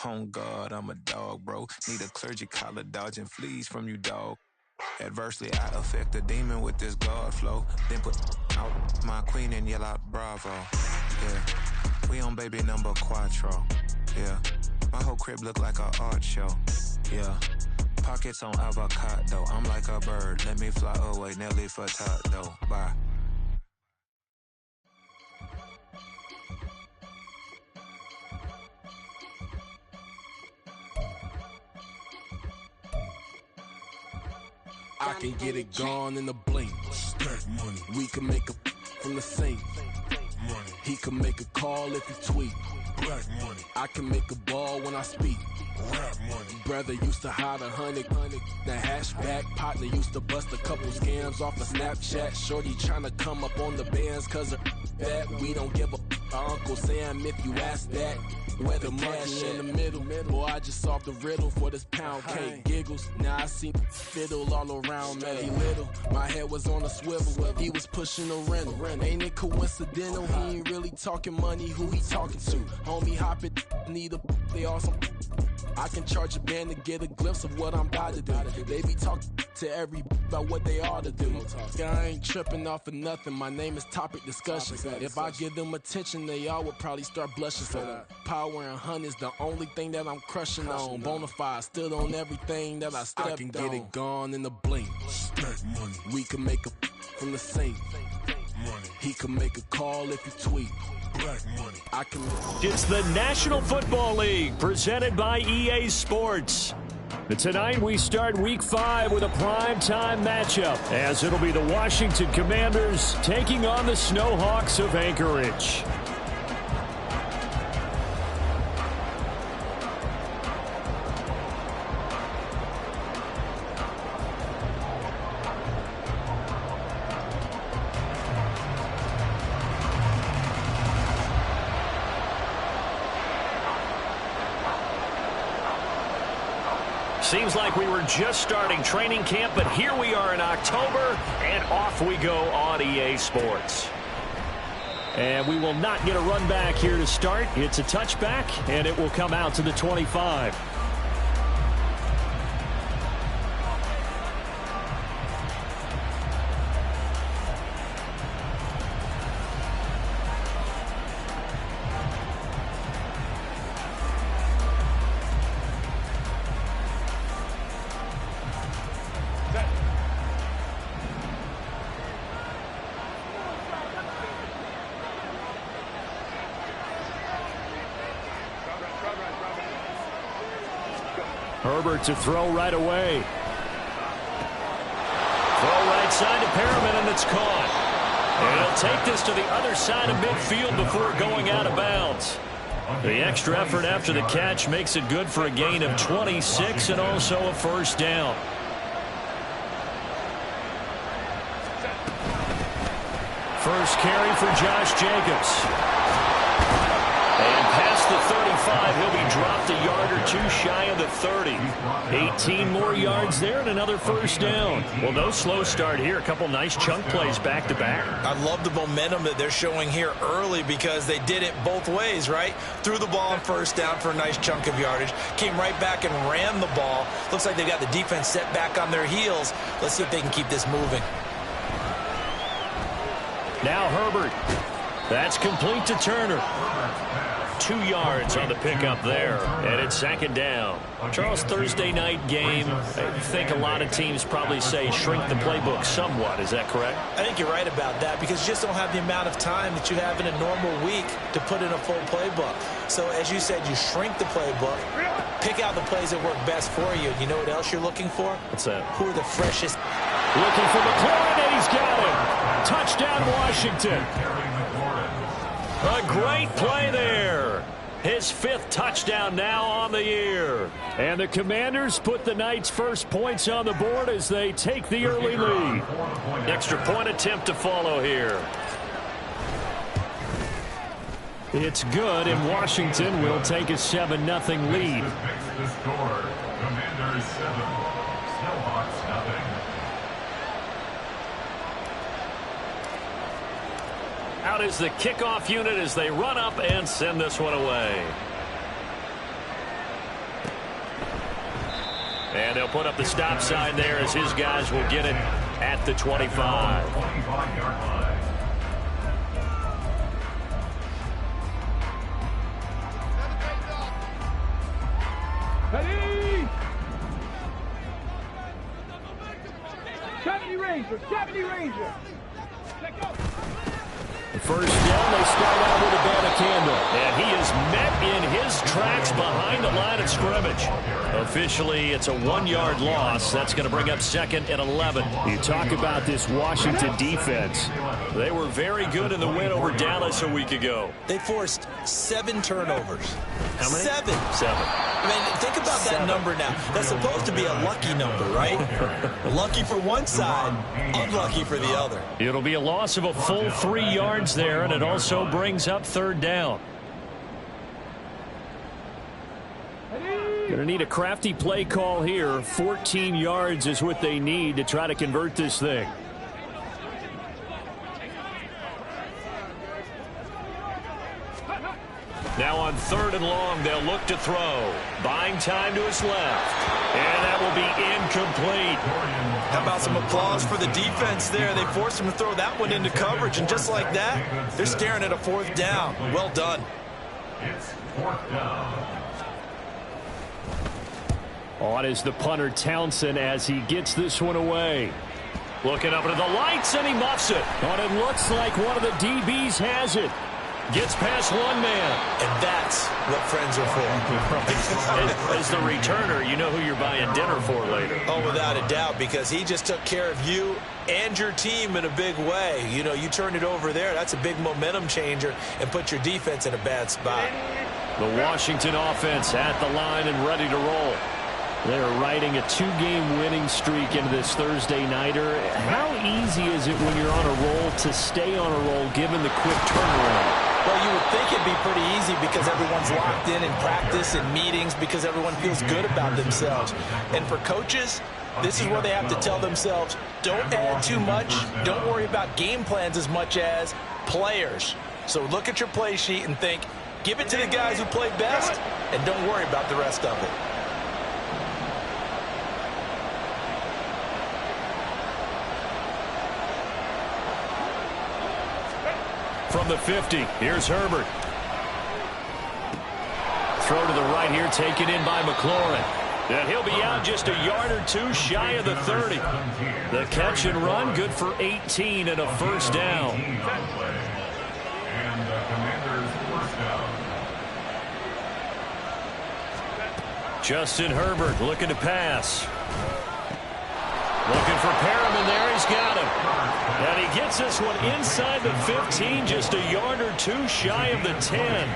On God, I'm a dog, bro. Need a clergy collar dodging fleas from you, dog. Adversely, I affect the demon with this God flow. Then put out my queen and yell out bravo. Yeah, we on baby number quattro. Yeah, my whole crib look like a art show. Yeah, pockets on avocado. I'm like a bird. Let me fly away, Nelly Furtado. Bye. I can get it gone in a blink. Stack money. We can make a from the sink. Money. He can make a call if he tweet. Black money. I can make a ball when I speak. Rap money. Brother used to hide 100. The hashback partner used to bust a couple scams off of Snapchat. Shorty tryna come up on the bands cause of that. We don't give a Uncle Sam if you ask that. Where the monkey in the middle. Boy, I just solved the riddle for this pound cake. Giggles, now I see fiddle all around me. He little, my head was on a swivel. He was pushing a rental. Ain't it coincidental? He ain't really talking money, who he talking to? Homie hopping, need a, they awesome. I can charge a band to get a glimpse of what I'm about to do. They be talking to every about what they ought to do. Yeah, I ain't tripping off of nothing. My name is Topic Discussion. If I give them attention, they all would probably start blushing. So power and hunt is the only thing that I'm crushing on. Bonafide, stood on everything that I stepped on. I can get it gone in a blink. Stack money. We can make a from the sink. Money. He can make a call if he tweet. Black money. I can. It's the National Football League presented by EA Sports. Tonight we start Week 5 with a primetime matchup, as it'll be the Washington Commanders taking on the Snowhawks of Anchorage. Seems like we were just starting training camp, but here we are in October, and off we go on EA Sports. And we will not get a run back here to start. It's a touchback, and it will come out to the 25. Herbert to throw right away. Throw right side to Perriman, and it's caught. And he'll take this to the other side of midfield before going out of bounds. The extra effort after the catch makes it good for a gain of 26 and also a first down. First carry for Josh Jacobs. And past the 35, he'll be dropped a yard or two shy of the 30. 18 more yards there and another first down. Well, no slow start here. A couple nice chunk plays back-to-back. I love the momentum that they're showing here early because they did it both ways, right? Threw the ball on first down for a nice chunk of yardage. Came right back and ran the ball. Looks like they've got the defense set back on their heels. Let's see if they can keep this moving. Now Herbert. That's complete to Turner. 2 yards on the pickup there, and it's second down. Charles, Thursday night game, I think a lot of teams probably say shrink the playbook somewhat. Is that correct? I think you're right about that because you just don't have the amount of time that you have in a normal week to put in a full playbook. So as you said, you shrink the playbook, pick out the plays that work best for you. You know what else you're looking for? What's that? Who are the freshest? Looking for McLaurin, and he's got him. Touchdown, Washington. A great play there. His 5th touchdown now on the year. And the Commanders put the Knights' first points on the board as they take the early lead. Extra point attempt to follow here. It's good, and Washington will take a 7-0 lead. The score, Commanders 7, Snowhawks 0. Out is the kickoff unit as they run up and send this one away. And they'll put up the stop sign there as his guys will get it at the 25. 25-yard line. Ready! 70 Ranger, 70 Ranger. Check out. The first down, they start out with a Banacanda. And he is met in his tracks behind the line of scrimmage. Officially, it's a 1-yard loss. That's going to bring up 2nd and 11. You talk about this Washington defense. They were very good in the win over Dallas a week ago. They forced 7 turnovers. How many? 7. 7. I mean, think about that number now. That's supposed to be a lucky number, right? Lucky for one side, unlucky for the other. It'll be a loss of a full 3 yards there, and it also brings up 3rd down. Going to need a crafty play call here. 14 yards is what they need to try to convert this thing. Now on 3rd and long, they'll look to throw. Buying time to his left. And that will be incomplete. How about some applause for the defense there? They forced him to throw that one into coverage, and just like that, they're staring at a 4th down. Well done. It's 4th down. On is the punter Townsend as he gets this one away. Looking up into the lights, and he muffs it. And it looks like one of the DBs has it. Gets past one man. And that's what friends are for. As the returner, you know who you're buying dinner for later. Oh, without a doubt, because he just took care of you and your team in a big way. You know, you turned it over there. That's a big momentum changer and put your defense in a bad spot. The Washington offense at the line and ready to roll. They're riding a 2-game winning streak into this Thursday nighter. How easy is it when you're on a roll to stay on a roll given the quick turnaround? Well, you would think it'd be pretty easy because everyone's locked in practice and meetings because everyone feels good about themselves. And for coaches, this is where they have to tell themselves, don't add too much. Don't worry about game plans as much as players. So look at your play sheet and think, give it to the guys who play best, and don't worry about the rest of it. From the 50, here's Herbert. Throw to the right here, taken in by McLaurin. And he'll be out just a yard or two shy of the 30. The catch and run, good for 18 and a 1st down. And the Commanders' 1st down. Justin Herbert looking to pass. Looking for Perriman there. He's got him. And he gets this one inside the 15, just a yard or two shy of the 10.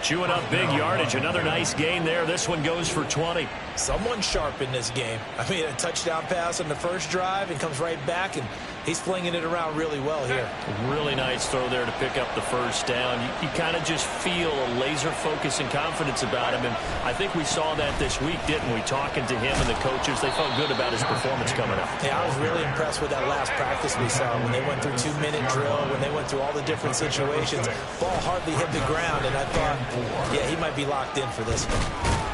Chewing up big yardage. Another nice gain there. This one goes for 20. Someone sharp in this game. I mean, a touchdown pass on the first drive and comes right back, and he's flinging it around really well here. Really nice throw there to pick up the 1st down. You kind of just feel a laser focus and confidence about him, and I think we saw that this week, didn't we? Talking to him and the coaches, they felt good about his performance coming up. Yeah, I was really impressed with that last practice we saw when they went through 2-minute drill, when they went through all the different situations. Ball hardly hit the ground, and I thought, yeah, he might be locked in for this one.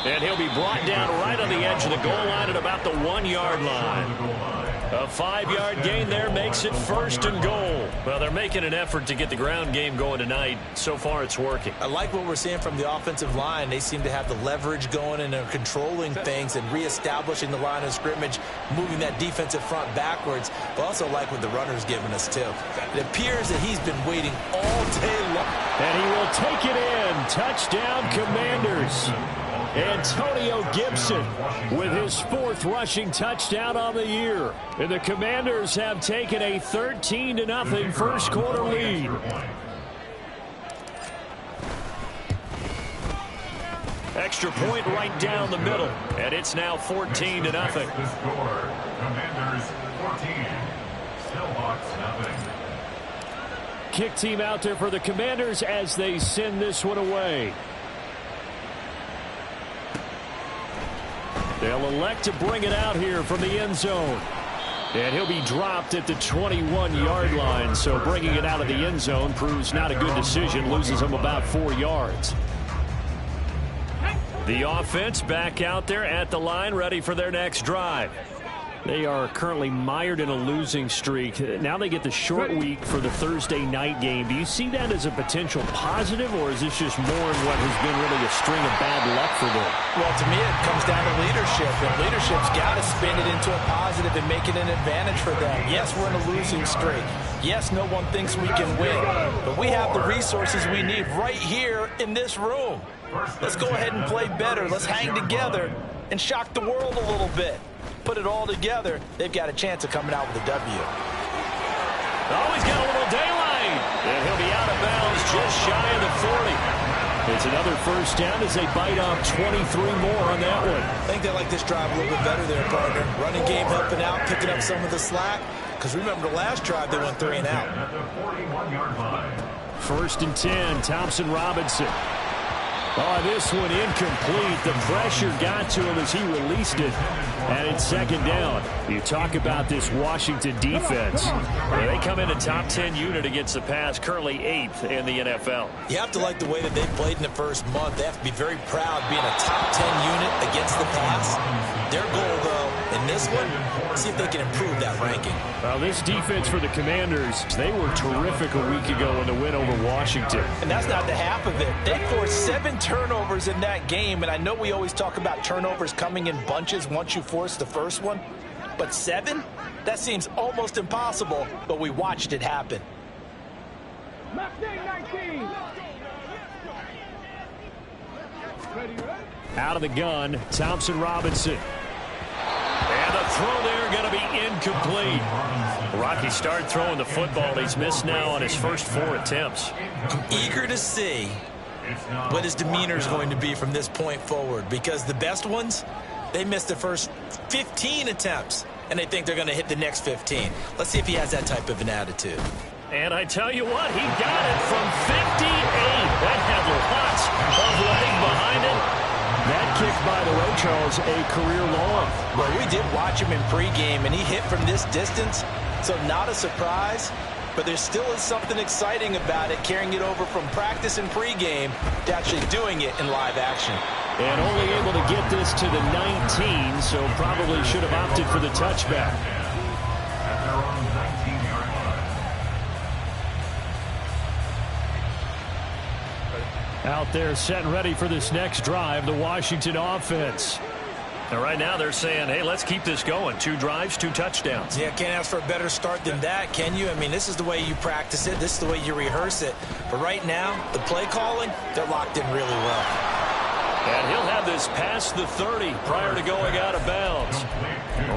And he'll be brought down right on the edge of the goal line at about the 1-yard line. A 5-yard gain there makes it 1st and goal. Well, they're making an effort to get the ground game going tonight. So far, it's working. I like what we're seeing from the offensive line. They seem to have the leverage going and are controlling things and reestablishing the line of scrimmage, moving that defensive front backwards. But also like what the runner's giving us, too. It appears that he's been waiting all day long. And he will take it in. Touchdown, Commanders. Antonio Gibson with his 4th rushing touchdown on the year. And the Commanders have taken a 13-0 first quarter lead. Extra point right down the middle. And it's now 14-0. The score, Commanders 14, Seahawks 0. Kick team out there for the Commanders as they send this one away. They'll elect to bring it out here from the end zone. And he'll be dropped at the 21-yard line. So bringing it out of the end zone proves not a good decision. Loses him about 4 yards. The offense back out there at the line, ready for their next drive. They are currently mired in a losing streak. Now they get the short week for the Thursday night game. Do you see that as a potential positive, or is this just more in what has been really a string of bad luck for them? Well, to me, it comes down to leadership, and leadership's got to spin it into a positive and make it an advantage for them. Yes, we're in a losing streak. Yes, no one thinks we can win, but we have the resources we need right here in this room. Let's go ahead and play better. Let's hang together and shock the world a little bit. Put it all together, they've got a chance of coming out with a W. Oh, he's got a little daylight. And he'll be out of bounds just shy of the 40. It's another first down as they bite off 23 more on that one. I think they like this drive a little bit better there, partner. Running game helping out, picking up some of the slack. Because remember, the last drive they went 3 and out. At the 41-yard line. 1st and 10, Thompson Robinson. Oh, this one incomplete. The pressure got to him as he released it. And it's 2nd down. You talk about this Washington defense. They come in a top 10 unit against the pass, currently 8th in the NFL. You have to like the way that they played in the first month. They have to be very proud being a top 10 unit against the pass. Their goal, though, in this one, see if they can improve that ranking. Well, this defense for the Commanders, they were terrific a week ago in the win over Washington. And that's not the half of it. They forced 7 turnovers in that game, and I know we always talk about turnovers coming in bunches once you force the first one, but 7? That seems almost impossible, but we watched it happen. Left 19. Out of the gun, Thompson Robinson. And the throw there going to be incomplete. Rocky started throwing the football. He's missed now on his first 4 attempts. I'm eager to see what his demeanor is going to be from this point forward, because the best ones, they missed the first 15 attempts, and they think they're going to hit the next 15. Let's see if he has that type of an attitude. And I tell you what, he got it from 58. That had lots of leg behind it. That kick, by the way, Charles, a career long. Well, we did watch him in pregame, and he hit from this distance, so not a surprise. But there still is something exciting about it, carrying it over from practice and pregame to actually doing it in live action. And only able to get this to the 19, so probably should have opted for the touchback. At their own 19-yard line. Out there set and ready for this next drive, the Washington offense. And right now they're saying, hey, let's keep this going. 2 drives, 2 touchdowns. Yeah, can't ask for a better start than that, can you? I mean, this is the way you practice it. This is the way you rehearse it. But right now, the play calling, they're locked in really well. And he'll have this past the 30 prior to going out of bounds.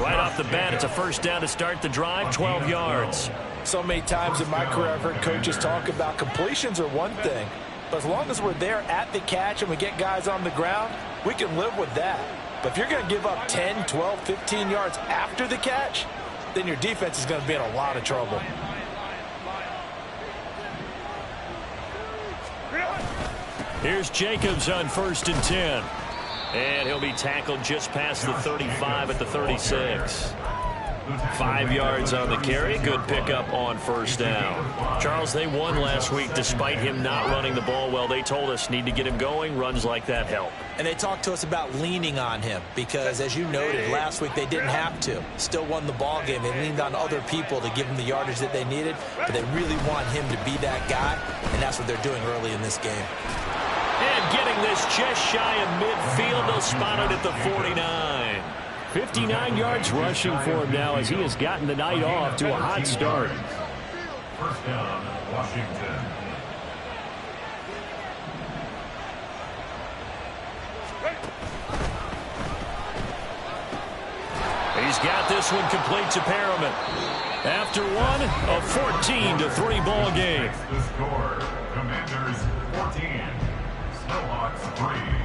Right off the bat, it's a first down to start the drive, 12 yards. So many times in my career, I've heard coaches talk about completions are one thing. But as long as we're there at the catch and we get guys on the ground, we can live with that. But if you're going to give up 10, 12, 15 yards after the catch, then your defense is going to be in a lot of trouble. Here's Jacobs on 1st and 10. And he'll be tackled just past the 35 at the 36. 5 yards on the carry. Good pickup on first down. Charles, they won last week despite him not running the ball well. They told us need to get him going. Runs like that help. And they talked to us about leaning on him because, as you noted, last week they didn't have to. Still won the ball game. They leaned on other people to give them the yardage that they needed, but they really want him to be that guy, and that's what they're doing early in this game. And getting this just shy of midfield. They'll spot it at the 49. 59 yards rushing for him now as he has gotten the night off to a hot start. First down, Washington. He's got this one complete to Perriman. After one, a 14-3 ball game. The score, Commanders 14, Snowhawks 3.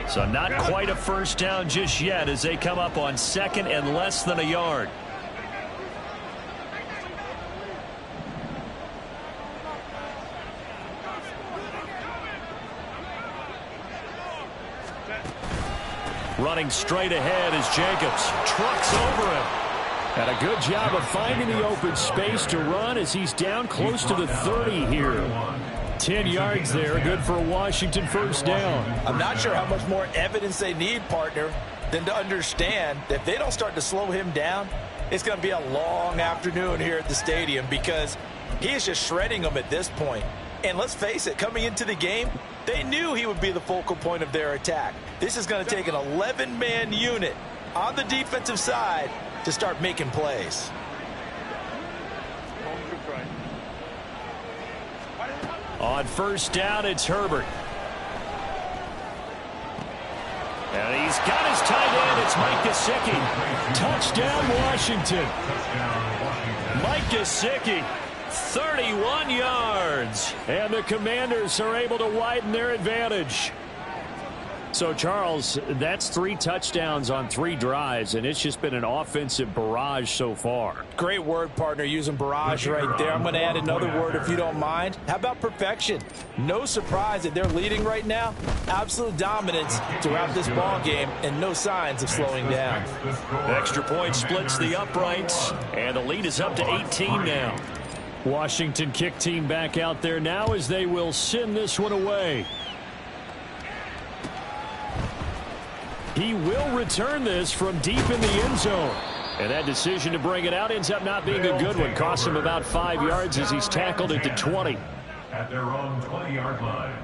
So not quite a first down just yet as they come up on 2nd and less than a yard. Running straight ahead is Jacobs. Trucks over him. And a good job of finding the open space to run as he's down close to the 30 here. 10 yards there, good for a Washington first down. I'm not sure how much more evidence they need, partner, than to understand that if they don't start to slow him down, it's going to be a long afternoon here at the stadium because he is just shredding them at this point. And let's face it, coming into the game, they knew he would be the focal point of their attack. This is going to take an 11-man unit on the defensive side to start making plays. On first down, it's Herbert. And he's got his tight end. It's Mike Gesicki. Touchdown, Washington. Mike Gesicki, 31 yards. And the Commanders are able to widen their advantage. So, Charles, that's 3 touchdowns on 3 drives, and it's just been an offensive barrage so far. Great word, partner, using barrage right there. I'm going to add another word if you don't mind. How about perfection? No surprise that they're leading right now. Absolute dominance throughout this ball game and no signs of slowing down. Extra point splits the uprights, and the lead is up to 18 now. Washington kick team back out there now as they will send this one away. He will return this from deep in the end zone. And that decision to bring it out ends up not being a good one. Costs him about 5 yards as he's tackled at the 20. At their own 20-yard line.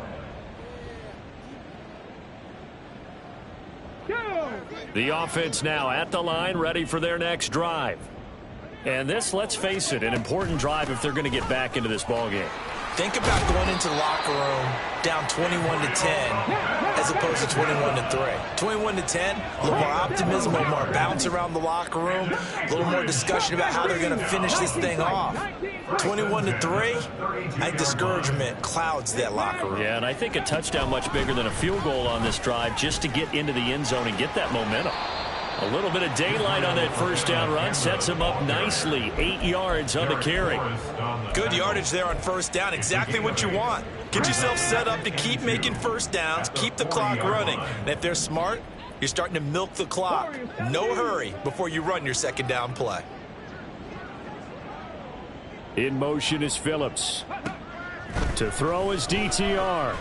The offense now at the line, ready for their next drive. And this, let's face it, an important drive if they're going to get back into this ballgame. Think about going into the locker room down 21-10 as opposed to 21-3. 21-10, a little more optimism, a little more bounce around the locker room, a little more discussion about how they're going to finish this thing off. 21-3, I think discouragement clouds that locker room. Yeah, and I think a touchdown much bigger than a field goal on this drive just to get into the end zone and get that momentum. A little bit of daylight on that first down run sets him up nicely. 8 yards on the carry. Good yardage there on first down. Exactly what you want. Get yourself set up to keep making first downs, keep the clock running. And if they're smart, you're starting to milk the clock. No hurry before you run your second down play. In motion is Phillips. To throw is DTR.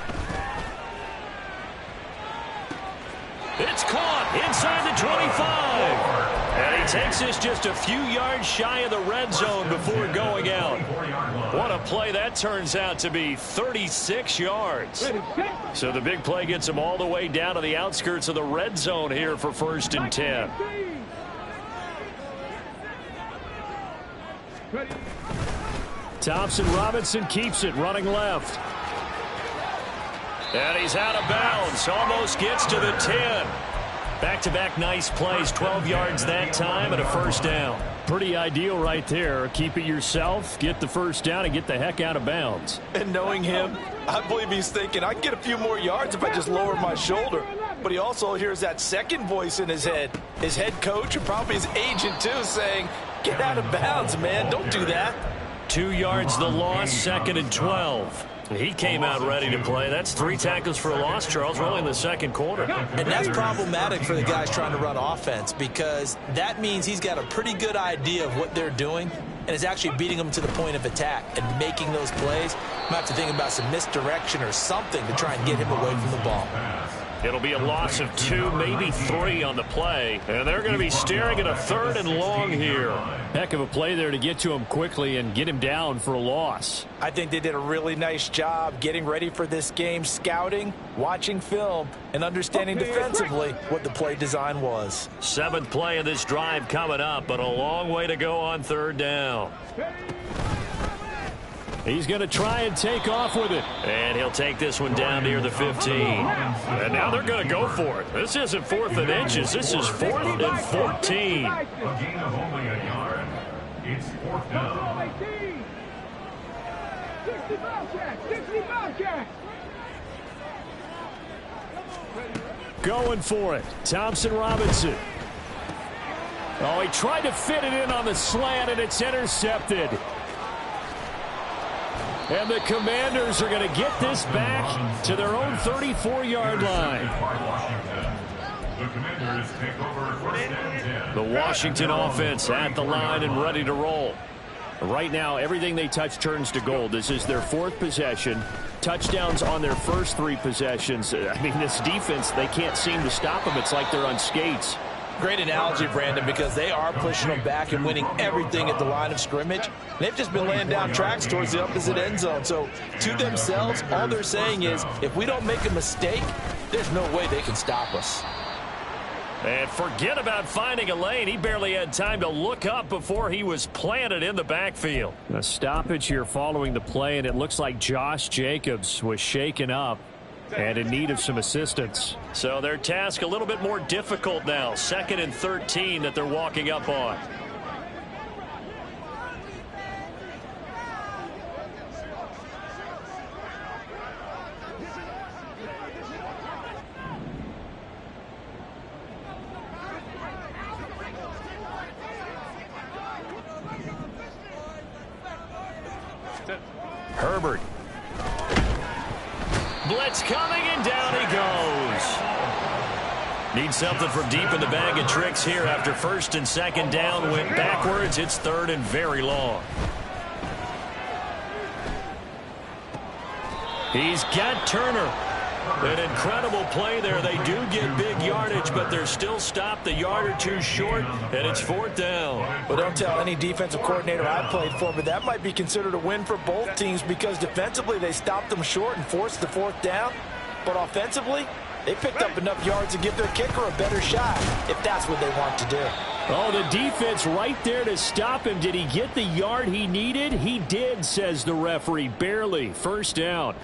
It's caught inside the 25. And he takes this just a few yards shy of the red zone before going out. What a play that turns out to be, 36 yards. So the big play gets him all the way down to the outskirts of the red zone here for 1st and 10. Thompson-Robinson keeps it, running left. And he's out of bounds. Almost gets to the 10. Back-to-back nice plays. 12 yards that time and a first down. Pretty ideal right there. Keep it yourself, get the first down, and get the heck out of bounds. And knowing him, I believe he's thinking, I can get a few more yards if I just lower my shoulder. But he also hears that second voice in his head. His head coach and probably his agent, too, saying, get out of bounds, man. Don't do that. 2 yards the loss, 2nd and 12. He came out ready to play. That's 3 tackles for a loss, Charles, really in the second quarter. And that's problematic for the guys trying to run offense because that means he's got a pretty good idea of what they're doing and is actually beating them to the point of attack and making those plays. Might have to think about some misdirection or something to try and get him away from the ball. It'll be a loss of 2, maybe 3 on the play. And they're going to be staring at a 3rd and long here. Heck of a play there to get to him quickly and get him down for a loss. I think they did a really nice job getting ready for this game, scouting, watching film, and understanding defensively what the play design was. 7th play of this drive coming up, but a long way to go on 3rd down. He's going to try and take off with it. And he'll take this one down near the 15. And now they're going to go for it. This isn't 4th and inches. This is 4th and 14. A gain of only a yard. It's 4th down. 60 Going for it. Thompson-Robinson. Oh, he tried to fit it in on the slant, and it's intercepted. And the Commanders are going to get this back to their own 34-yard line. The Commanders take over first and 10. The Washington offense at the line and ready to roll. Right now, everything they touch turns to gold. This is their 4th possession. Touchdowns on their first 3 possessions. I mean, this defense, they can't seem to stop them. It's like they're on skates. Great analogy, Brandon, because they are pushing them back and winning everything at the line of scrimmage. They've just been laying down tracks towards the opposite end zone. So to themselves, all they're saying is, if we don't make a mistake, there's no way they can stop us. And forget about finding a lane. He barely had time to look up before he was planted in the backfield. A stoppage here following the play, and it looks like Josh Jacobs was shaken up and in need of some assistance. So their task a little bit more difficult now. 2nd and 13 that they're walking up on. Herbert. Blitz coming, and down he goes. Need something from deep in the bag of tricks here after 1st and 2nd down went backwards. It's 3rd and very long. He's got Turner. An incredible play there. They do get big yardage, but they're still stopped a yard or 2 short, and it's 4th down. Well, don't tell any defensive coordinator I played for, but that might be considered a win for both teams because defensively they stopped them short and forced the 4th down. But offensively, they picked up enough yards to give their kicker a better shot if that's what they want to do. Oh, the defense right there to stop him. Did he get the yard he needed? He did, says the referee. Barely. 1st down.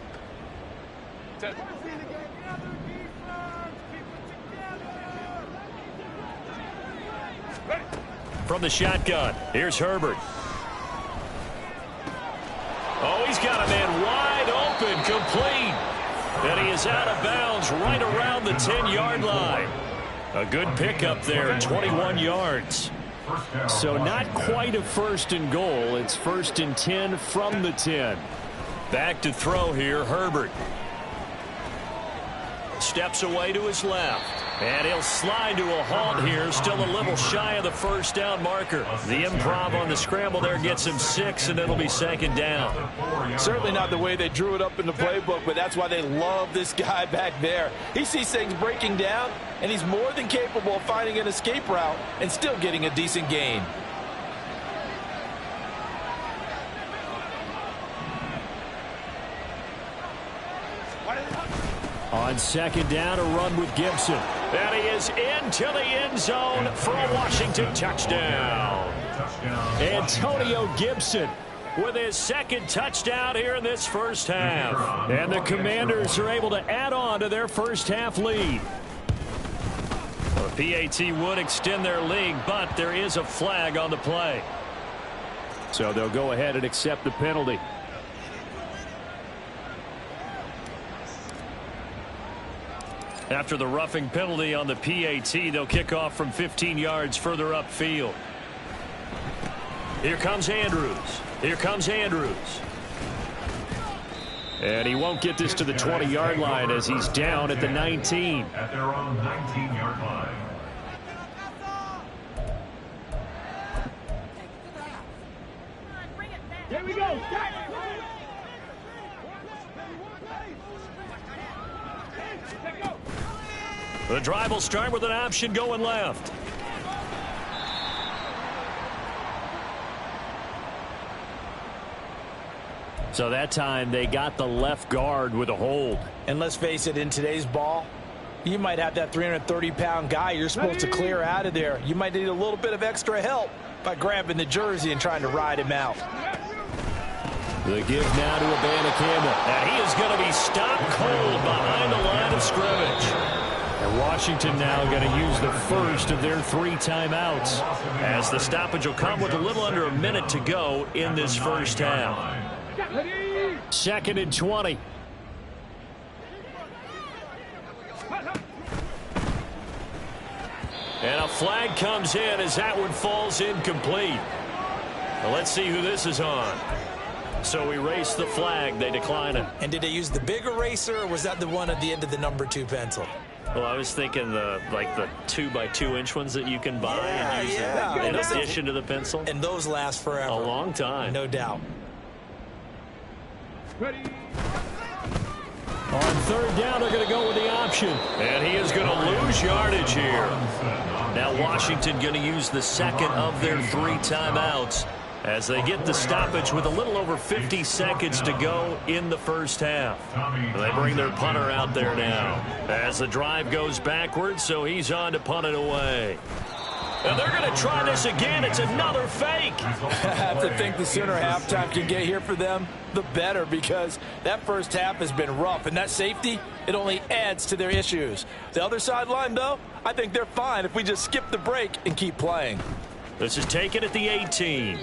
From the shotgun, here's Herbert. Oh, he's got a man wide open, complete. And he is out of bounds right around the 10-yard line. A good pickup there, 21 yards. So not quite a 1st and goal. It's 1st and 10 from the 10. Back to throw here, Herbert. Steps away to his left. And he'll slide to a halt here. Still a little shy of the 1st down marker. The improv on the scramble there gets him 6, and it'll be 2nd down. Certainly not the way they drew it up in the playbook, but that's why they love this guy back there. He sees things breaking down, and he's more than capable of finding an escape route and still getting a decent gain. On 2nd down, a run with Gibson. And he is into the end zone for a Washington touchdown. Antonio Gibson with his 2nd touchdown here in this 1st half. And the Commanders are able to add on to their 1st half lead. Well, the PAT would extend their lead, but there is a flag on the play. So they'll go ahead and accept the penalty. After the roughing penalty on the PAT, they'll kick off from 15 yards further upfield. Here comes Andrews. Here comes Andrews. And he won't get this to the 20-yard line as he's down at the 19. At their own 19-yard line. Here we go. The drive will start with an option going left. So that time they got the left guard with a hold. And let's face it, in today's ball, you might have that 330-pound guy you're supposed to clear out of there. You might need a little bit of extra help by grabbing the jersey and trying to ride him out. The give now to Campbell. And he is going to be stopped cold behind the line of scrimmage. And Washington now going to use the first of their 3 timeouts, as the stoppage will come with a little under a minute to go in this 1st half. 2nd and 20. And a flag comes in as that one falls incomplete. Well, let's see who this is on. So erase the flag. They decline it. And did they use the big eraser, or was that the one at the end of the number 2 pencil? Well, I was thinking the 2x2 inch ones that you can buy and use in addition to the pencil. And those last forever. A long time. No doubt. Ready. On third down, they're going to go with the option. And he is going to lose yardage here. Now Washington going to use the second of their 3 timeouts as they get the stoppage with a little over 50 seconds to go in the first half. They bring their punter out there now as the drive goes backwards, so he's on to punt it away. And they're going to try this again. It's another fake. I have to think the sooner halftime can get here for them, the better, because that first half has been rough. And that safety, it only adds to their issues. The other sideline, though, I think they're fine if we just skip the break and keep playing. This is taken at the 18.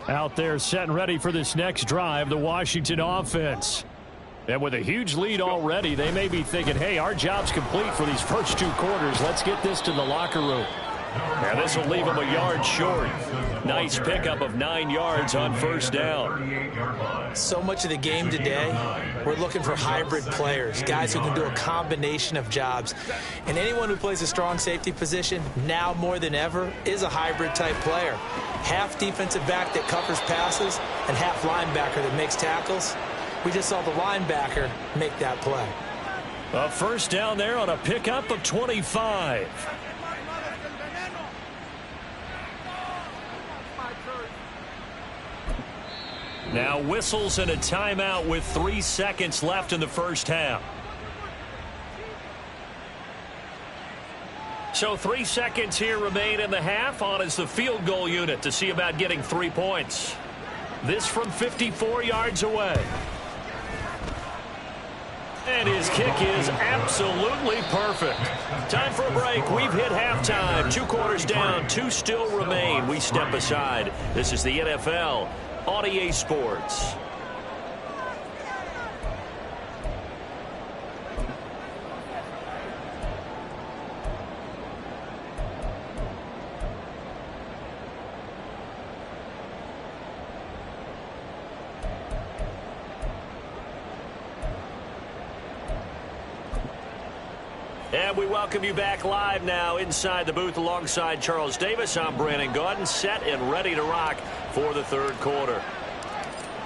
Out there set and ready for this next drive, the Washington offense. And with a huge lead already, they may be thinking, hey, our job's complete for these first 2 quarters. Let's get this to the locker room. And this will leave them a yard short. Nice pickup of 9 yards on first down. So much of the game today, we're looking for hybrid players, guys who can do a combination of jobs. And anyone who plays a strong safety position, now more than ever, is a hybrid type player. Half defensive back that covers passes and half linebacker that makes tackles. We just saw the linebacker make that play. A first down there on a pickup of 25. Now whistles and a timeout with 3 seconds left in the first half. So 3 seconds here remain in the half. On is the field goal unit to see about getting 3 points. This from 54 yards away. And his kick is absolutely perfect. Time for a break. We've hit halftime. 2 quarters down, 2 still remain. We step aside. This is the NFL on EA Sports. And we welcome you back live now inside the booth alongside Charles Davis. I'm Brandon Gaudin, set and ready to rock for the third quarter.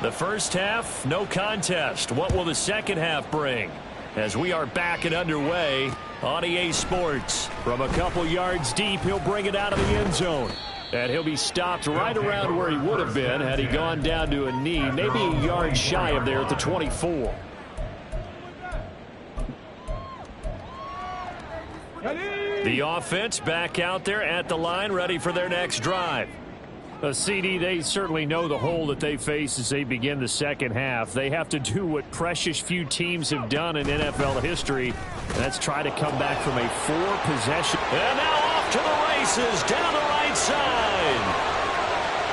The first half, no contest. What will the second half bring? As we are back and underway on EA Sports. From a couple yards deep, he'll bring it out of the end zone. And he'll be stopped right around where he would have been had he gone down to a knee, maybe a yard shy of there at the 24. The offense back out there at the line, ready for their next drive. CD, they certainly know the hole that they face as they begin the second half. They have to do what precious few teams have done in NFL history. That's try to come back from a 4-possession. And now off to the races down the right side.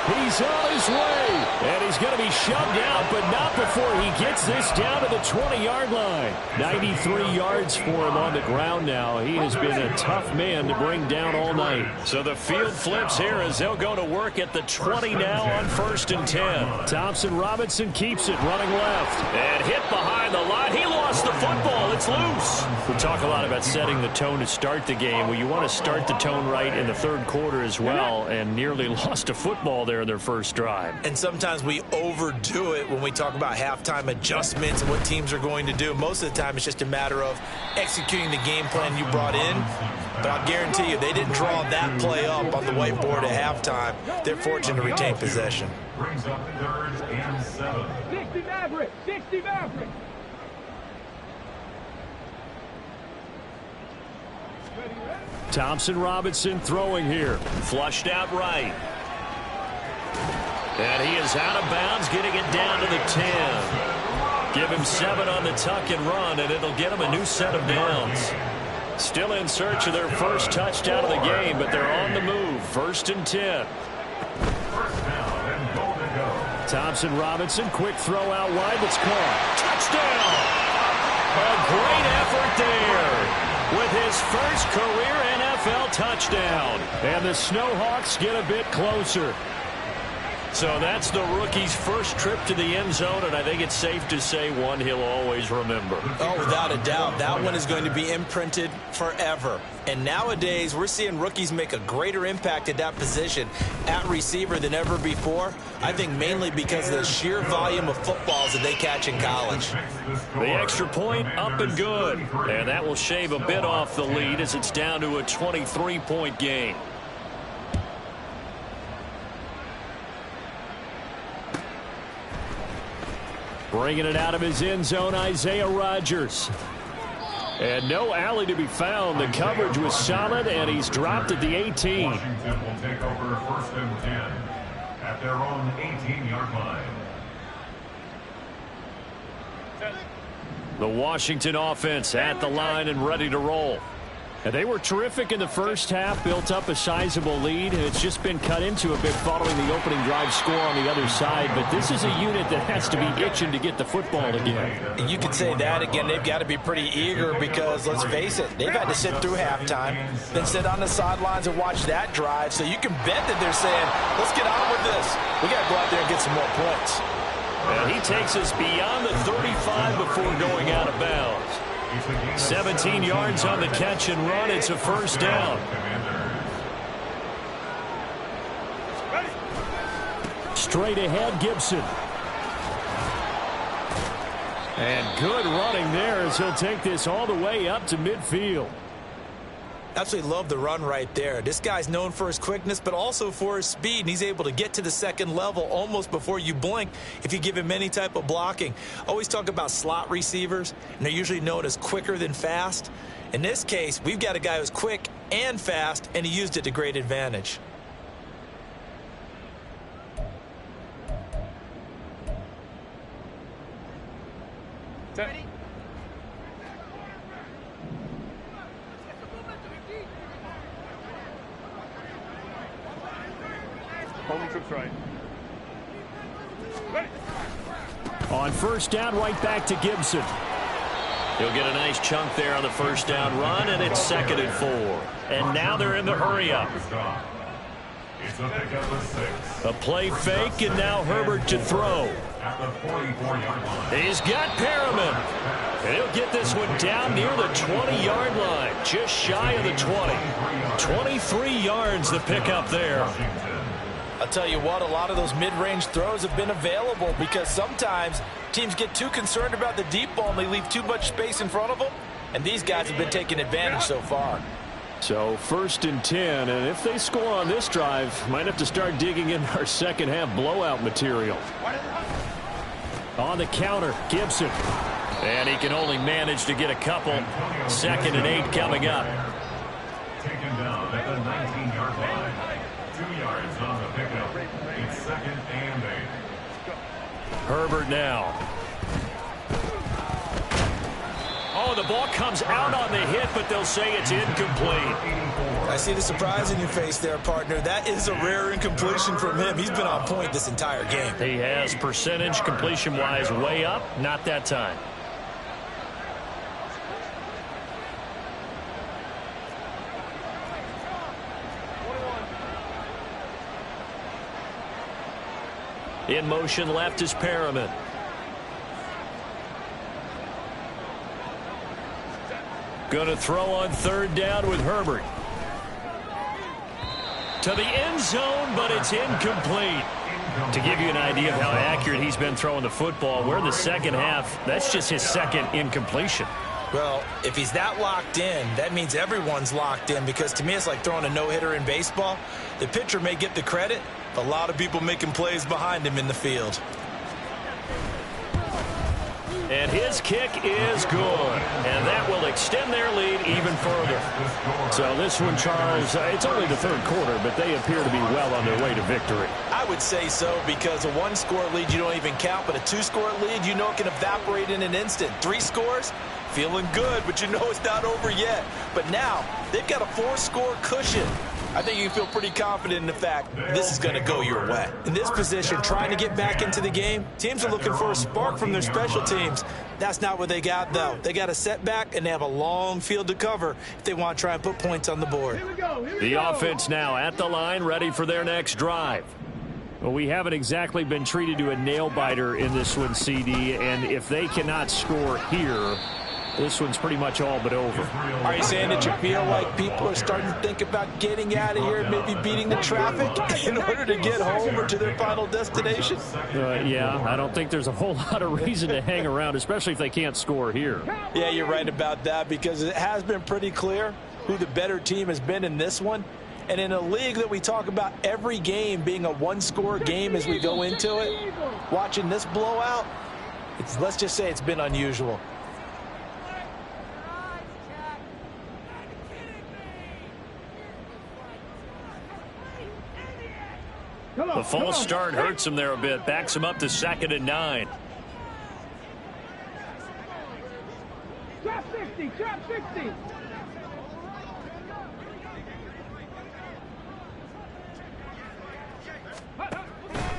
He's on his way, and he's going to be shoved out, but not before he gets this down to the 20-yard line. 93 yards for him on the ground now. He has been a tough man to bring down all night. So the field flips here as they'll go to work at the 20 now on 1st and 10. Thompson Robinson keeps it running left. And hit behind the line. He lost the football. It's loose. We talk a lot about setting the tone to start the game. Well, you want to start the tone right in the third quarter as well, and nearly lost a football there in their first drive. And sometimes we overdo it when we talk about halftime adjustments and what teams are going to do. Most of the time it's just a matter of executing the game plan you brought in. But I'll guarantee you, they didn't draw that play up on the whiteboard at halftime. They're fortunate to retain possession. Brings up 3rd and 7. 60 Maverick! 60 Maverick! Thompson Robinson throwing here. Flushed out right. And he is out of bounds, getting it down to the 10. Give him 7 on the tuck and run, and it'll get him a new set of downs. Still in search of their first touchdown of the game, but they're on the move. 1st and 10. First down and goal Thompson Robinson, quick throw out wide that's caught. Touchdown! A great effort there with his first career NFL touchdown. And the Snowhawks get a bit closer. So that's the rookie's first trip to the end zone, and I think it's safe to say one he'll always remember. Oh, without a doubt. That one is going to be imprinted forever. And nowadays, we're seeing rookies make a greater impact at that position at receiver than ever before. I think mainly because of the sheer volume of footballs that they catch in college. The extra point up and good. And that will shave a bit off the lead as it's down to a 23-point game. Bringing it out of his end zone, Isaiah Rodgers. And no alley to be found. The coverage was solid, and he's dropped at the 18. Washington will take over 1st and 10 at their own 18-yard line. The Washington offense at the line and ready to roll. And they were terrific in the first half, built up a sizable lead, and it's just been cut into a bit following the opening drive score on the other side. But this is a unit that has to be itching to get the football again. You could say that again. They've got to be pretty eager because, let's face it, they've had to sit through halftime, then sit on the sidelines and watch that drive. So you can bet that they're saying, let's get on with this. We got to go out there and get some more points. And he takes us beyond the 35 before going out of bounds. 17 yards on the catch and run. It's a first down. Straight ahead, Gibson. And good running there as he'll take this all the way up to midfield. Absolutely love the run right there. This guy's known for his quickness, but also for his speed, and he's able to get to the second level almost before you blink if you give him any type of blocking. Always talk about slot receivers, and they're usually known as quicker than fast. In this case, we've got a guy who's quick and fast, and he used it to great advantage. Ready? Holding trips right. Ready. On first down, right back to Gibson. He'll get a nice chunk there on the first down run, and it's 2nd and 4. And now they're in the hurry up. It's a pickup of 6. A play fake, and now Herbert to throw. At the 44-yard line. He's got Perriman. And he'll get this one down near the 20-yard line, just shy of the 20. 23 yards the pickup there. I'll tell you what, a lot of those mid-range throws have been available because sometimes teams get too concerned about the deep ball and they leave too much space in front of them, and these guys have been taking advantage so far. So 1st and 10, and if they score on this drive, might have to start digging in our second half blowout material. On the counter, Gibson. And he can only manage to get a couple. 2nd and 8 coming up. Taken down at the 19-yard line. 2 yards on the pickup. It's 2nd and 8. Herbert now. Oh, the ball comes out on the hit, but they'll say it's incomplete. I see the surprise in your face there, partner. That is a rare incompletion from him. He's been on point this entire game. He has percentage completion-wise way up. Not that time. In motion left is Perriman. Going to throw on 3rd down with Herbert. To the end zone, but it's incomplete. To give you an idea of how accurate he's been throwing the football, we're in the second half. That's just his 2nd incompletion. Well, if he's that locked in, that means everyone's locked in, because to me it's like throwing a no-hitter in baseball. The pitcher may get the credit, but a lot of people making plays behind him in the field. And his kick is good. And that will extend their lead even further. So this one, Charles, it's only the 3rd quarter, but they appear to be well on their way to victory. I would say so, because a 1-score lead you don't even count, but a 2-score lead you know it can evaporate in an instant. 3 scores, feeling good, but you know it's not over yet. But now they've got a 4-score cushion. I think you can feel pretty confident in the fact this is going to go your way. In this position, trying to get back into the game, teams are looking for a spark from their special teams. That's not what they got, though. They got a setback, and they have a long field to cover if they want to try and put points on the board. The offense now at the line, ready for their next drive. Well, we haven't exactly been treated to a nail-biter in this one, CD, and if they cannot score here, this one's pretty much all but over. Are you saying that you feel like people are starting to think about getting out of here and maybe beating the traffic in order to get home or to their final destination? Yeah, I don't think there's a whole lot of reason to hang around, especially if they can't score here. Yeah, you're right about that, because it has been pretty clear who the better team has been in this one. And in a league that we talk about every game being a one-score game as we go into it, watching this blowout, let's just say it's been unusual. The false start hurts him there a bit. Backs him up to 2nd and 9. Trap 60, trap 60.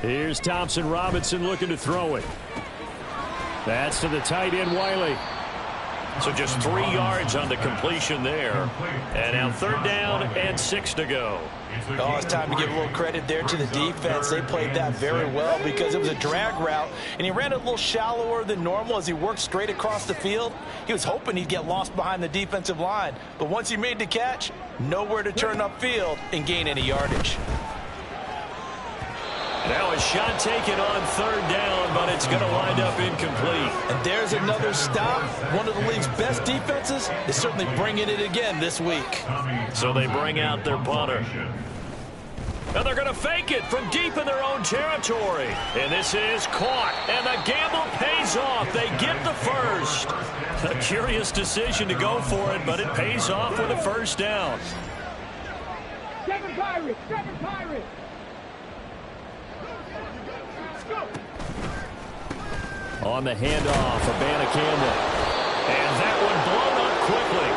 Here's Thompson Robinson looking to throw it. That's to the tight end, Wiley. So just 3 yards on the completion there. And now 3rd down and 6 to go. Oh, it's time to give a little credit there to the defense. They played that very well because it was a drag route, and he ran it a little shallower than normal as he worked straight across the field. He was hoping he'd get lost behind the defensive line, but once he made the catch, nowhere to turn upfield and gain any yardage. Now a shot taken on 3rd down, but it's going to wind up incomplete. And there's another stop. One of the league's best defenses is certainly bringing it again this week. So they bring out their punter. And they're going to fake it from deep in their own territory. And this is caught. And the gamble pays off. They get the first. A curious decision to go for it, but it pays off with a 1st down. 7 Pirates, 7 Pirates. On the handoff, Abanikanda. And that one blown up quickly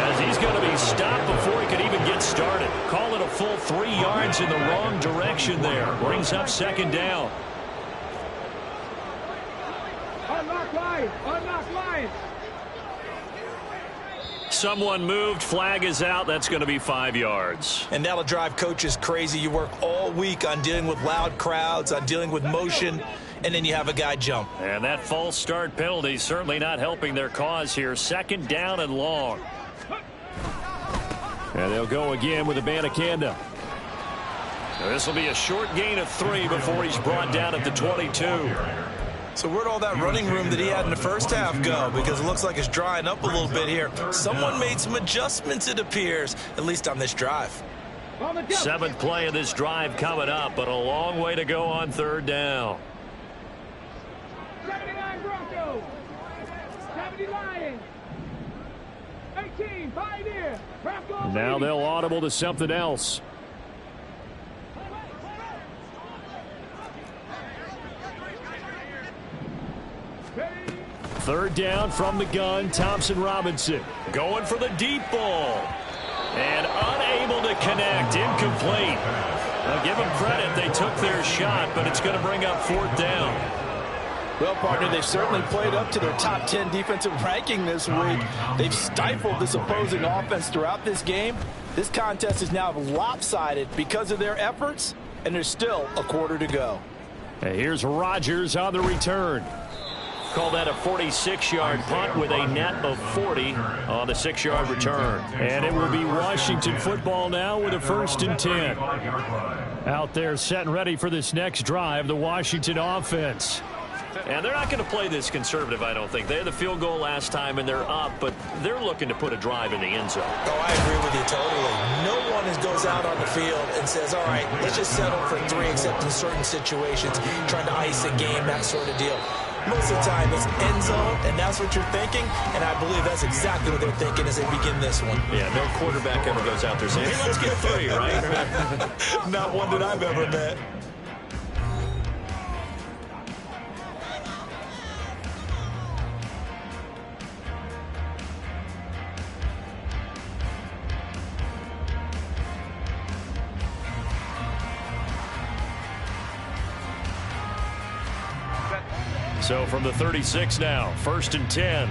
as he's going to be stopped before he could even get started. Call it a full 3 yards in the wrong direction there. Brings up 2nd down. Unlock Lions, unlock Lions. Someone moved, flag is out. That's going to be 5 yards. And that'll drive coaches crazy. You work all week on dealing with loud crowds, on dealing with motion, and then you have a guy jump. And that false start penalty certainly not helping their cause here. 2nd down and long. And they'll go again with Abanikanda. This will be a short gain of 3 before he's brought down at the 22. So where'd all that running room that he had in the first half go? Because it looks like it's drying up a little bit here. Someone made some adjustments, it appears, at least on this drive. 7th play of this drive coming up, but a long way to go on 3rd down. 79 Broncos, 70 Lions, 18 Pioneer, Broncos. Now they'll audible to something else. Third down from the gun, Thompson Robinson going for the deep ball. And unable to connect, incomplete. I'll give them credit, they took their shot, but it's going to bring up 4th down. Well, partner, they've certainly played up to their top 10 defensive ranking this week. They've stifled this opposing offense throughout this game. This contest is now lopsided because of their efforts, and there's still a quarter to go. And here's Rodgers on the return. Call that a 46-yard punt with a net of 40 on the 6-yard return. And it will be Washington football now with a 1st and 10. Out there set and ready for this next drive, the Washington offense. And they're not going to play this conservative, I don't think. They had the field goal last time, and they're up, but they're looking to put a drive in the end zone. Oh, I agree with you totally. No one goes out on the field and says, all right, let's just settle for 3, except in certain situations, trying to ice a game, that sort of deal. Most of the time, it's end zone, and that's what you're thinking, and I believe that's exactly what they're thinking as they begin this one. Yeah, no quarterback ever goes out there saying, hey, let's get 3, right? Not one that I've ever met. So from the 36 now, 1st and 10.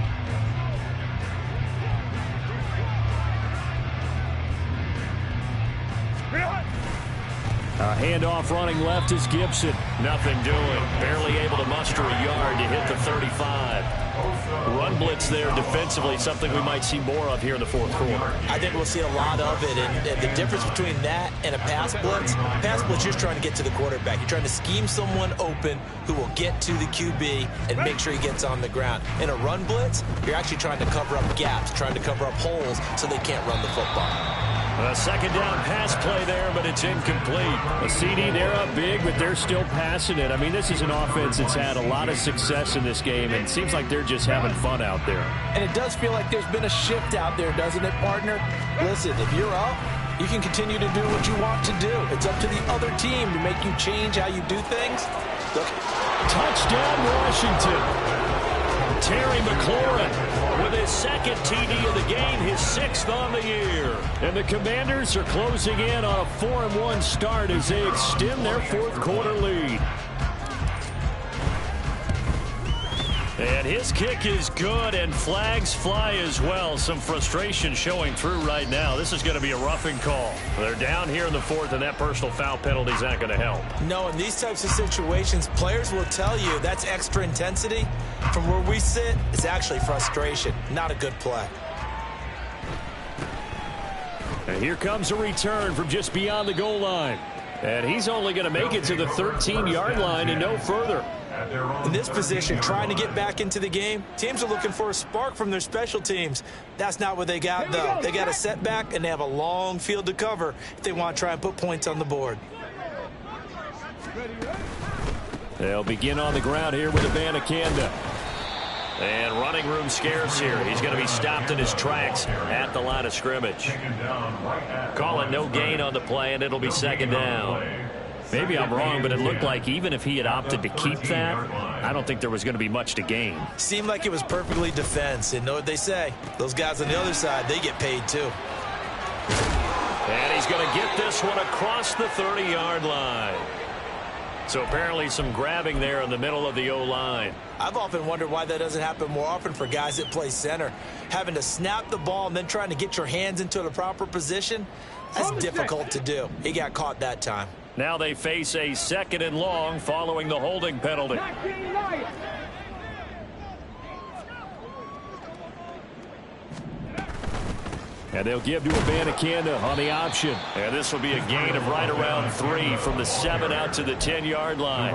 A handoff running left is Gibson. Nothing doing. Barely able to muster a yard to hit the 35. Run blitz there defensively, something we might see more of here in the fourth quarter. I think we'll see a lot of it, and the difference between that and a pass blitz, you're just trying to get to the quarterback. You're trying to scheme someone open who will get to the QB and make sure he gets on the ground. In a run blitz, you're actually trying to cover up gaps, trying to cover up holes so they can't run the football. A second down pass play there, but it's incomplete. A CD, they're up big, but they're still passing it. I mean, this is an offense that's had a lot of success in this game, and it seems like they're just having fun out there. And it does feel like there's been a shift out there, doesn't it, partner? Listen, if you're up, you can continue to do what you want to do. It's up to the other team to make you change how you do things. Look. Touchdown, Washington. Terry McLaurin with his second TD of the game, his 6th on the year. And the Commanders are closing in on a 4-1 start as they extend their fourth quarter lead. And his kick is good, and flags fly as well. Some frustration showing through right now. This is going to be a roughing call. They're down here in the fourth, and that personal foul penalty is not going to help. No, in these types of situations, players will tell you that's extra intensity. From where we sit, it's actually frustration. Not a good play. And here comes a return from just beyond the goal line. And he's only going to make it to the 13-yard line and no further. In this position, trying to get back into the game, teams are looking for a spark from their special teams. That's not what they got, though. They got a setback, and they have a long field to cover if they want to try and put points on the board. They'll begin on the ground here with Abanikanda. And running room scarce here. He's going to be stopped in his tracks at the line of scrimmage. Call it no gain on the play, and it'll be second down. Maybe I'm wrong, but it looked like even if he had opted to keep that, I don't think there was going to be much to gain. Seemed like it was perfectly defense. And know what they say? Those guys on the other side, they get paid too. And he's going to get this one across the 30-yard line. So apparently some grabbing there in the middle of the O-line. I've often wondered why that doesn't happen more often for guys that play center. Having to snap the ball and then trying to get your hands into the proper position, that's difficult to do. He got caught that time. Now they face a 2nd and long following the holding penalty. And they'll give to Abanikanda on the option. And this will be a gain of right around 3 from the 7 out to the 10-yard line.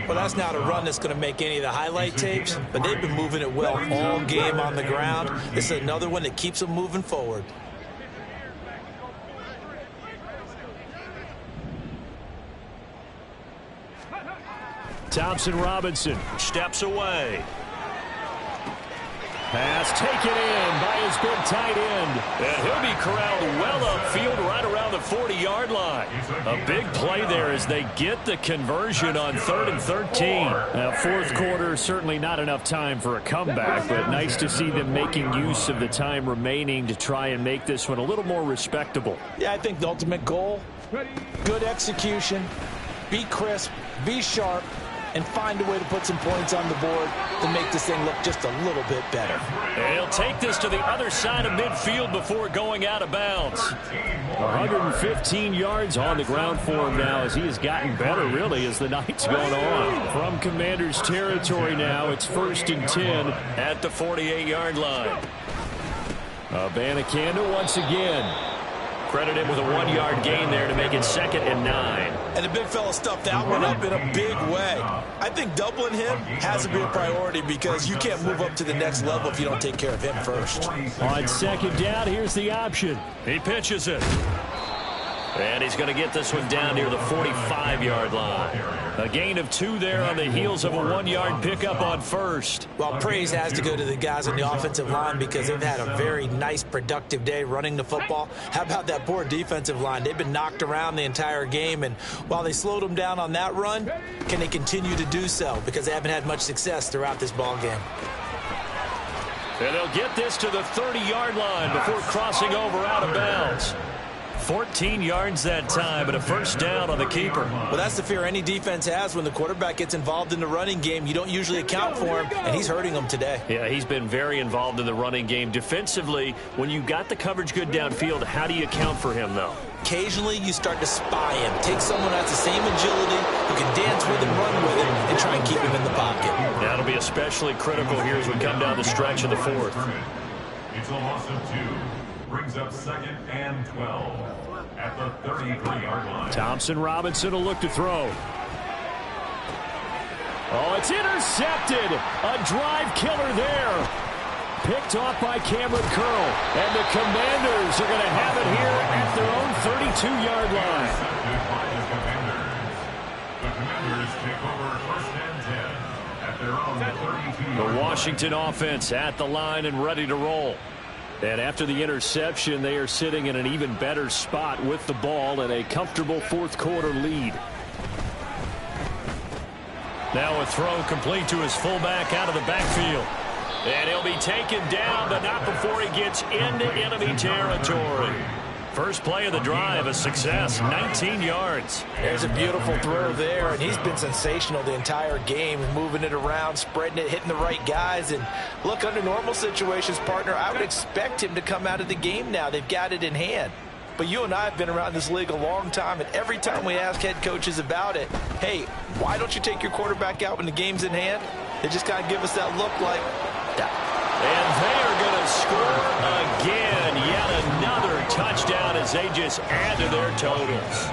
Well, that's not a run that's going to make any of the highlight tapes, but they've been moving it well all game on the ground. This is another one that keeps them moving forward. Thompson Robinson steps away. Pass taken in by his big tight end. And he'll be corralled well upfield right around the 40-yard line. A big play there as they get the conversion on 3rd and 13. Now, fourth quarter, certainly not enough time for a comeback, but nice to see them making use of the time remaining to try and make this one a little more respectable. Yeah, I think the ultimate goal, good execution, be crisp, be sharp, and find a way to put some points on the board to make this thing look just a little bit better. And he'll take this to the other side of midfield before going out of bounds. 115 yards on the ground for him now as he has gotten better, really, as the night's gone on. From Commanders territory now, it's 1st and 10 at the 48-yard line. Abanikanda once again. Credit him with a 1-yard gain there to make it 2nd and 9. And the big fella stuffed that one up in a big way. I think doubling him has to be a priority because you can't move up to the next level if you don't take care of him first. On 2nd down, here's the option. He pitches it. And he's going to get this one down near the 45-yard line. A gain of 2 there on the heels of a 1-yard pickup on 1st. Well, praise has to go to the guys on the offensive line because they've had a very nice, productive day running the football. How about that poor defensive line? They've been knocked around the entire game, and while they slowed them down on that run, can they continue to do so? Because they haven't had much success throughout this ball game. And they'll get this to the 30-yard line before crossing over out of bounds. 14 yards that time, but a first down on the keeper. Well, that's the fear any defense has when the quarterback gets involved in the running game. You don't usually account for him, and he's hurting them today. Yeah, he's been very involved in the running game. Defensively, when you got the coverage good downfield, how do you account for him, though? Occasionally, you start to spy him. Take someone who has the same agility, who can dance with him, run with him, and try and keep him in the pocket. That'll be especially critical here as we come down the stretch of the fourth. It's a loss of 2. Brings up 2nd and 12 at the 33-yard line. Thompson Robinson will look to throw. Oh, it's intercepted. A drive killer there. Picked off by Cameron Curl. And the Commanders are going to have it here at their own 32-yard line. Intercepted by the Commanders. The Commanders take over 1st and 10 at their own 32-yard line. The Washington offense at the line and ready to roll. And after the interception, they are sitting in an even better spot with the ball and a comfortable fourth-quarter lead. Now a throw complete to his fullback out of the backfield. And he'll be taken down, but not before he gets into enemy territory. First play of the drive, a success, 19 yards. There's a beautiful throw there, and he's been sensational the entire game, moving it around, spreading it, hitting the right guys. And look, under normal situations, partner, I would expect him to come out of the game now. They've got it in hand. But you and I have been around this league a long time, and every time we ask head coaches about it, hey, why don't you take your quarterback out when the game's in hand? They just kind of give us that look like, and they are going to score again. Yet another touchdown as they just add to their totals.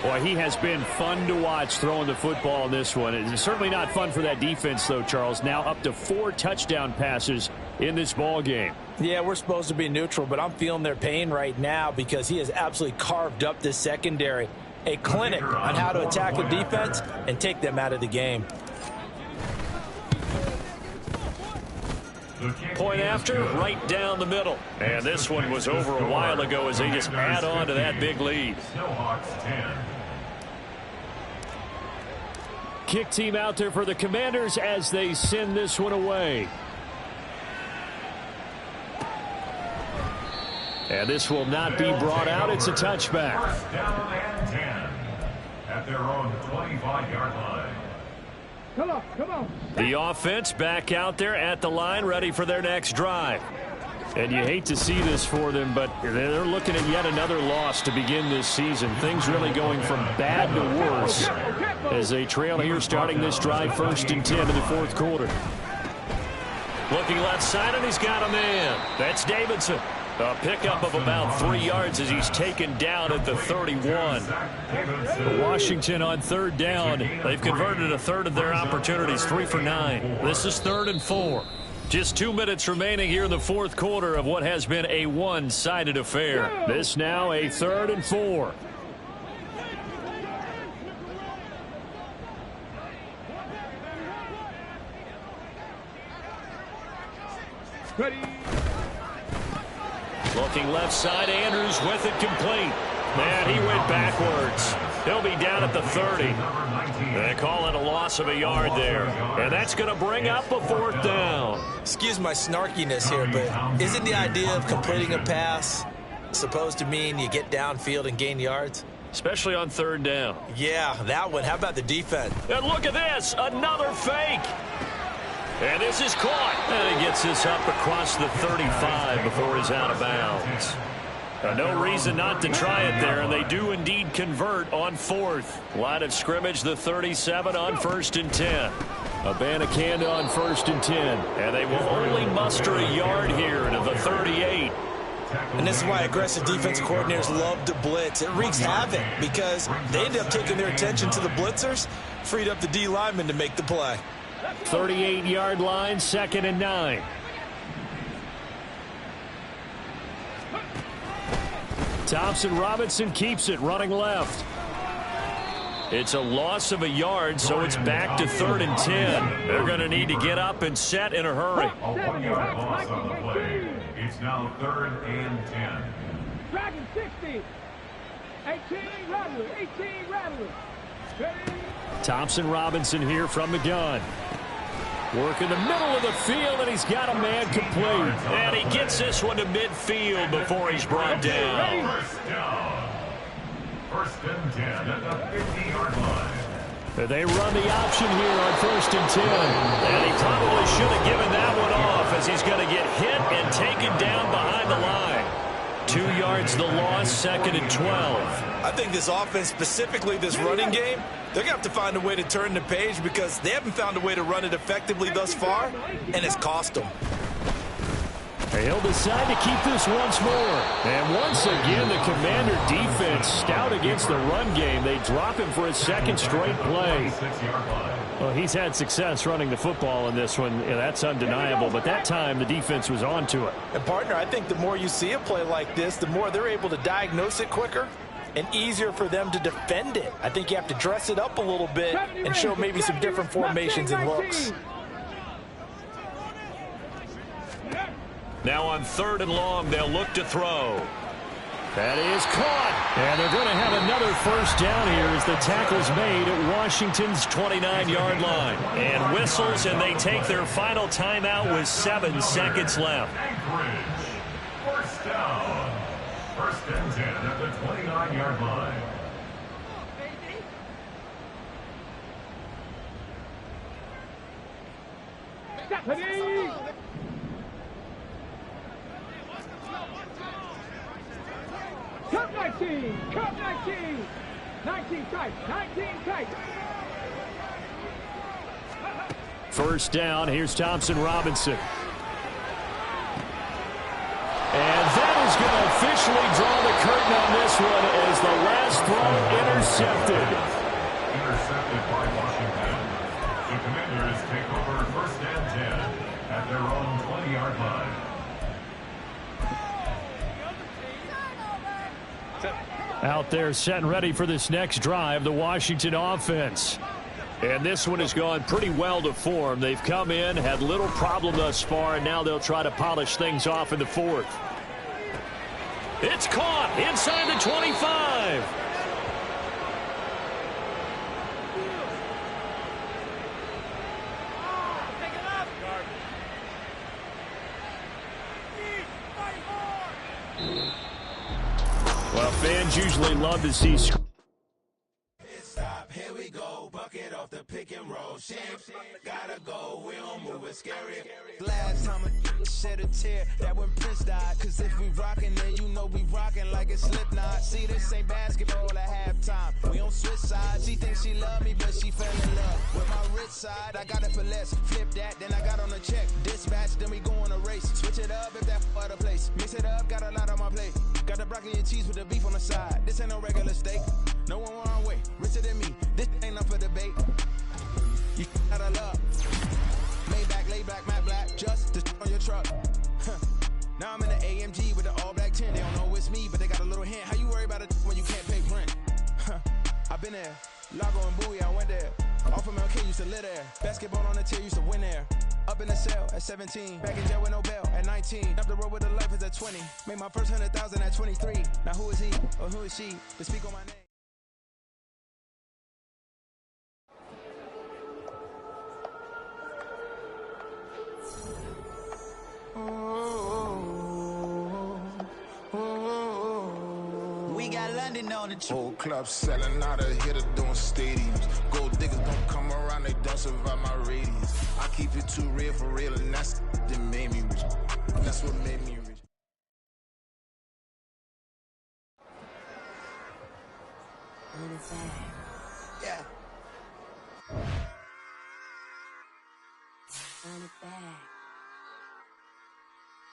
Boy, he has been fun to watch throwing the football in this one. It's certainly not fun for that defense, though, Charles. Now up to 4 touchdown passes in this ball game. Yeah, we're supposed to be neutral, but I'm feeling their pain right now because he has absolutely carved up this secondary. A clinic on how to attack a defense and take them out of the game. Point after, right down the middle. And this one was over a while ago as they just add on to that big lead. Kick team out there for the Commanders as they send this one away. And this will not be brought out. It's a touchback. First down and 10 at their own 25-yard line. Come on, come on. The offense back out there at the line, ready for their next drive. And you hate to see this for them, but they're looking at yet another loss to begin this season. Things really going from bad to worse as they trail here starting this drive 1st and 10 in the fourth quarter. Looking left side, and he's got a man. That's Davidson. A pickup of about 3 yards as he's taken down at the 31. Washington on 3rd down. They've converted a third of their opportunities, 3 for 9. This is 3rd and 4. Just 2 minutes remaining here in the fourth quarter of what has been a one-sided affair. This now a 3rd and 4. Ready. Looking left side, Andrews with it complete. And he went backwards. He'll be down at the 30. They call it a loss of a yard there. And that's going to bring up a 4th down. Excuse my snarkiness here, but isn't the idea of completing a pass supposed to mean you get downfield and gain yards? Especially on 3rd down. Yeah, that one. How about the defense? And look at this, another fake. And this is caught. And he gets this up across the 35 before he's out of bounds. No reason not to try it there, and they do indeed convert on 4th. Line of scrimmage, the 37 on 1st and 10. Abanikanda on 1st and 10. And they will only muster a yard here to the 38. And this is why aggressive defensive coordinators love to blitz. It wreaks havoc because they end up taking their attention to the blitzers, freed up the D lineman to make the play. 38-yard line, 2nd and 9. Thompson Robinson keeps it running left. It's a loss of a yard, so it's back to 3rd and 10. They're going to need to get up and set in a hurry. A 1-yard loss on the play. It's now 3rd and 10. Dragon 60. 18 Rattler. 18 Rattler. Ready. Thompson Robinson here from the gun. Work in the middle of the field, and he's got a man complete. And he gets this one to midfield before he's brought down. First down. First and 10 at the 50-yard line. They run the option here on 1st and 10. And he probably should have given that one off as he's going to get hit and taken down behind the line. 2 yards the loss, 2nd and 12. I think this offense, specifically this running game, they're going to have to find a way to turn the page because they haven't found a way to run it effectively thus far, and it's cost them. He'll decide to keep this once more. And once again, the Commander defense stout against the run game. They drop him for his 2nd straight play. Well, he's had success running the football in this one. Yeah, that's undeniable. But that time, the defense was on to it. And, partner, I think the more you see a play like this, the more they're able to diagnose it quicker and easier for them to defend it. I think you have to dress it up a little bit and show maybe some different formations and looks. Now on 3rd and long, they'll look to throw. That is caught. And they're going to have another 1st down here as the tackle's made at Washington's 29-yard line. And whistles, and they take their final timeout with 7 seconds left. First down. First and 10 at the 29-yard line. Cut 19! Cut 19! 19 tight! 19 tight! 1st down, here's Thompson Robinson. And that is going to officially draw the curtain on this one as the last throw intercepted. Intercepted by Washington. The Commanders take over 1st and 10 at their own 20-yard line. Out there set and ready for this next drive, the Washington offense. And this one has gone pretty well to form. They've come in, had little problem thus far, and now they'll try to polish things off in the 4th. It's caught inside the 25. Well, fans usually love to see Stop, here we go, bucket off the pick and roll. Shit, gotta go, we don't move it scary. Last time a shed a tear, that when Prince died. Cause if we rockin', then you know we rockin' like a Slipknot. See, this ain't basketball at halftime. We on switch sides. She thinks she love me, but she fell in love with my rich side. I got it for less. Flip that, then I got on a check. Dispatch, then we go on a race. Switch it up if that other place. Mix it up, got a lot on my plate. Got the broccoli and cheese with the beef on the side. This ain't no regular steak. No one wrong way. Richer than me. This ain't up for debate. You got a love. Maybach, lay back, matte black. Just to on your truck. Now I'm in the AMG with the all black 10. They don't know it's me, but they got a little hint. How you worry about it when you can't pay rent? I've been there. Lago and Bowie, I went there. Off of MLK, used to live there. Basketball on the tier, used to win there. Up in the cell at 17. Back in jail with no bail at 19. Up the road with the life is at 20. Made my first 100,000 at 23. Now who is he or who is she to speak on my name? We got London on the trip. Whole club selling out a hitter doing stadiums. Gold diggers don't come around, they don't survive my radius. I keep it too real for real, and that's that made me rich. That's what made me rich. Yeah.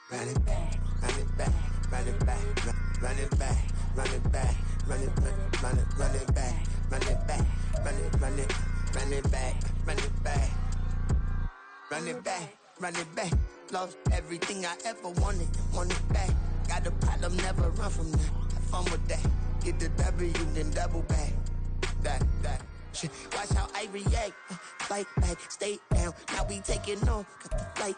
Run it back, run it back, run it back, run it back, run it back, run it back, run it back, run it back, run it back, run it back, run it back. Lost everything I ever wanted it back. Got a problem, never run from that. Have fun with that. Get the W, then double back. That shit. Watch how I react. Fight back, stay down. Now we taking off. Got the flight.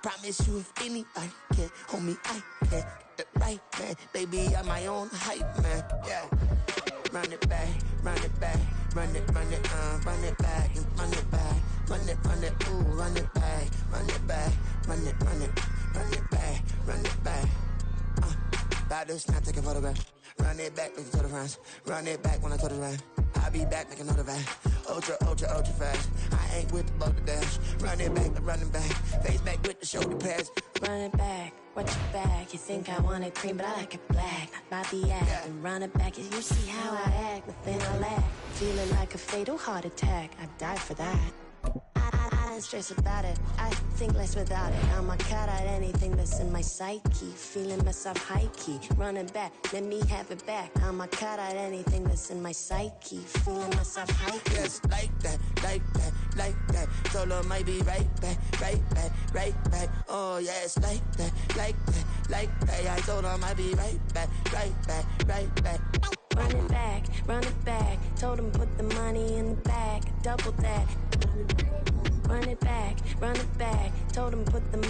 Promise you if anybody can hold me, I can. Get it right, man. Baby, I'm my own hype, man. Yeah. Run it back, run it back, run it back, run it back, run it back, ooh, run it back, run it back, run it back, run it back. Baddest, not taking photograph. Run it back, make it to the runs. Run it back when I throw the run. I'll be back, make another run. Ultra, ultra, ultra fast. I ain't with the boulder dash. Run it back, running back. Face back with the shoulder pads. Run it back, watch your back. You think I want it cream, but I like it black. Not by the act, and run it back. You see how I act, nothing I lack. Feeling like a fatal heart attack. I'd die for that. I don't stress about it, I think less without it. I'ma cut out anything that's in my psyche. Feeling myself high-key, running back, let me have it back. I'ma cut out anything that's in my psyche. Feeling myself high-key. Yes, like that, like that, like that. Solo might be right back, right back, right back. Oh yes, like that, like that, like that. I told her I might be right back, right back, right back. Run it back, run it back. Told him put the money in the bag, double that. Run it back, told him put the money